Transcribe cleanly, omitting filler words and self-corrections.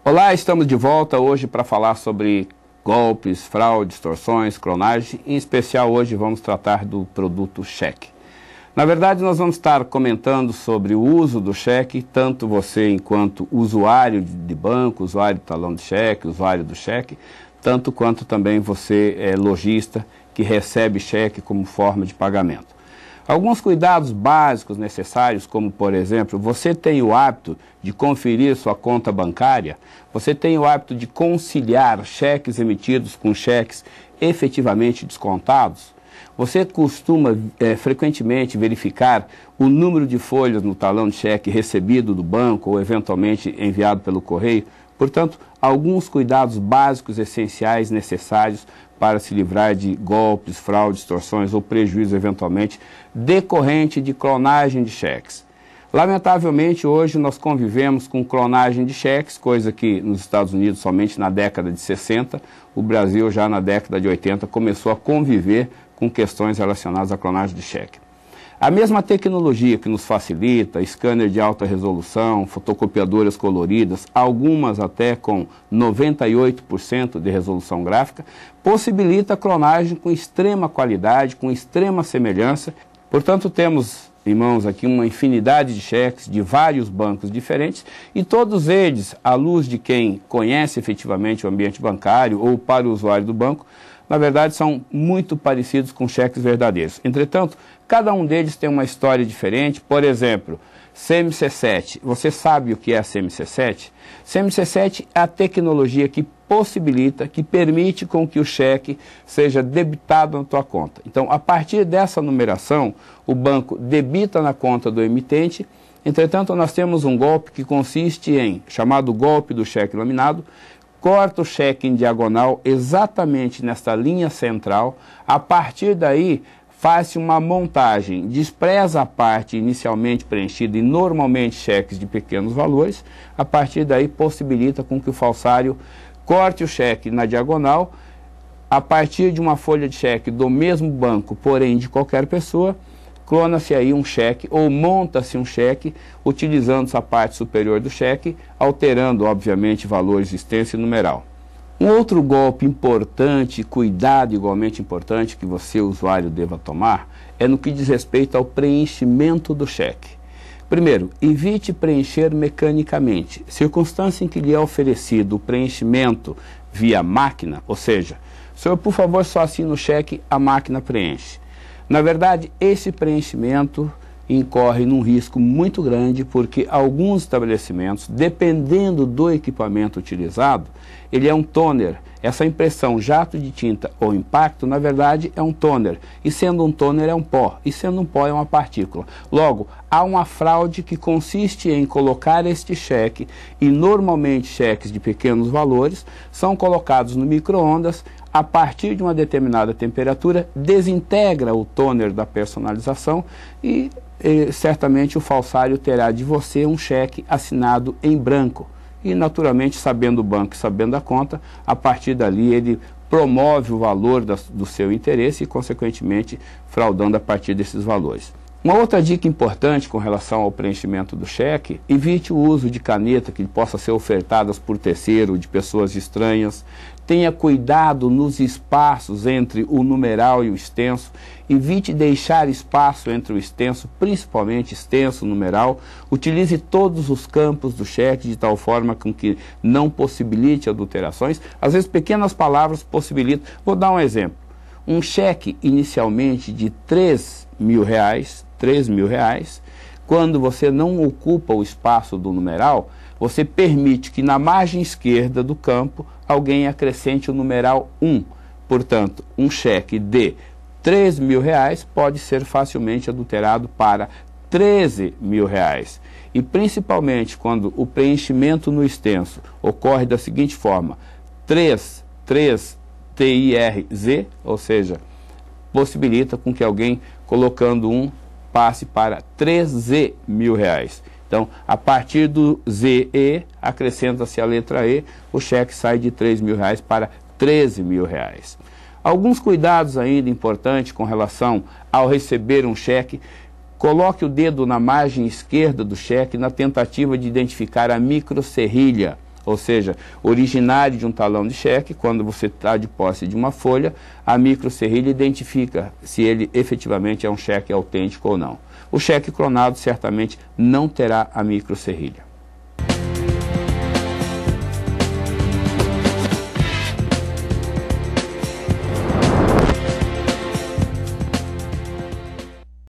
Olá, estamos de volta hoje para falar sobre golpes, fraudes, extorsões, clonagem. Em especial hoje vamos tratar do produto cheque. Na verdade, nós vamos estar comentando sobre o uso do cheque, tanto você enquanto usuário de banco, usuário de talão de cheque, usuário do cheque, tanto quanto também você lojista que recebe cheque como forma de pagamento. Alguns cuidados básicos necessários, como por exemplo, você tem o hábito de conferir sua conta bancária, você tem o hábito de conciliar cheques emitidos com cheques efetivamente descontados, você costuma frequentemente verificar o número de folhas no talão de cheque recebido do banco ou eventualmente enviado pelo correio. Portanto, alguns cuidados básicos essenciais necessários para se livrar de golpes, fraudes, extorsões ou prejuízo eventualmente decorrente de clonagem de cheques. Lamentavelmente, hoje nós convivemos com clonagem de cheques, coisa que nos Estados Unidos somente na década de 60, o Brasil já na década de 80 começou a conviver com questões relacionadas à clonagem de cheque. A mesma tecnologia que nos facilita, scanner de alta resolução, fotocopiadoras coloridas, algumas até com 98% de resolução gráfica, possibilita a clonagem com extrema qualidade, com extrema semelhança. Portanto, temos em mãos aqui uma infinidade de cheques de vários bancos diferentes e todos eles, à luz de quem conhece efetivamente o ambiente bancário ou para o usuário do banco, na verdade são muito parecidos com cheques verdadeiros. Entretanto, cada um deles tem uma história diferente. Por exemplo, CMC7. Você sabe o que é a CMC7? CMC7 é a tecnologia que possibilita, que permite com que o cheque seja debitado na tua conta. Então, a partir dessa numeração, o banco debita na conta do emitente. Entretanto, nós temos um golpe que consiste em, chamado golpe do cheque laminado, corta o cheque em diagonal exatamente nesta linha central. A partir daí, faz-se uma montagem, despreza a parte inicialmente preenchida e normalmente cheques de pequenos valores. A partir daí, possibilita com que o falsário corte o cheque na diagonal, a partir de uma folha de cheque do mesmo banco, porém de qualquer pessoa, clona-se aí um cheque ou monta-se um cheque utilizando essa parte superior do cheque, alterando, obviamente, valores extenso e numeral. Um outro golpe importante, cuidado igualmente importante que você, usuário, deva tomar, é no que diz respeito ao preenchimento do cheque. Primeiro, evite preencher mecanicamente. Circunstância em que lhe é oferecido o preenchimento via máquina, ou seja, senhor, por favor, só assine o cheque, a máquina preenche. Na verdade, esse preenchimento incorre num risco muito grande, porque alguns estabelecimentos, dependendo do equipamento utilizado, ele é um toner. Essa impressão jato de tinta ou impacto, na verdade, é um toner. E sendo um toner, é um pó. E sendo um pó, é uma partícula. Logo, há uma fraude que consiste em colocar este cheque, e normalmente cheques de pequenos valores, são colocados no micro-ondas. A partir de uma determinada temperatura, desintegra o toner da personalização e certamente o falsário terá de você um cheque assinado em branco. E naturalmente, sabendo o banco e sabendo a conta, a partir dali ele promove o valor do seu interesse e, consequentemente, fraudando a partir desses valores. Uma outra dica importante com relação ao preenchimento do cheque: evite o uso de caneta que possa ser ofertadas por terceiro, de pessoas estranhas. Tenha cuidado nos espaços entre o numeral e o extenso. Evite deixar espaço entre o extenso, principalmente extenso, numeral. Utilize todos os campos do cheque de tal forma com que não possibilite adulterações. Às vezes pequenas palavras possibilitam. Vou dar um exemplo. Um cheque inicialmente de R$3.000, quando você não ocupa o espaço do numeral, você permite que na margem esquerda do campo alguém acrescente o numeral 1. Portanto, um cheque de R$3.000 pode ser facilmente adulterado para R$13.000. E principalmente quando o preenchimento no extenso ocorre da seguinte forma: 3 TIRZ, ou seja, possibilita com que alguém colocando 1 passe para R$13.000. Então, a partir do ZE, acrescenta-se a letra E, o cheque sai de R$3.000 para R$13.000. Alguns cuidados ainda importantes com relação ao receber um cheque: coloque o dedo na margem esquerda do cheque na tentativa de identificar a microserrilha, ou seja, originário de um talão de cheque. Quando você está de posse de uma folha, a microserrilha identifica se ele efetivamente é um cheque autêntico ou não. O cheque clonado certamente não terá a microserrilha.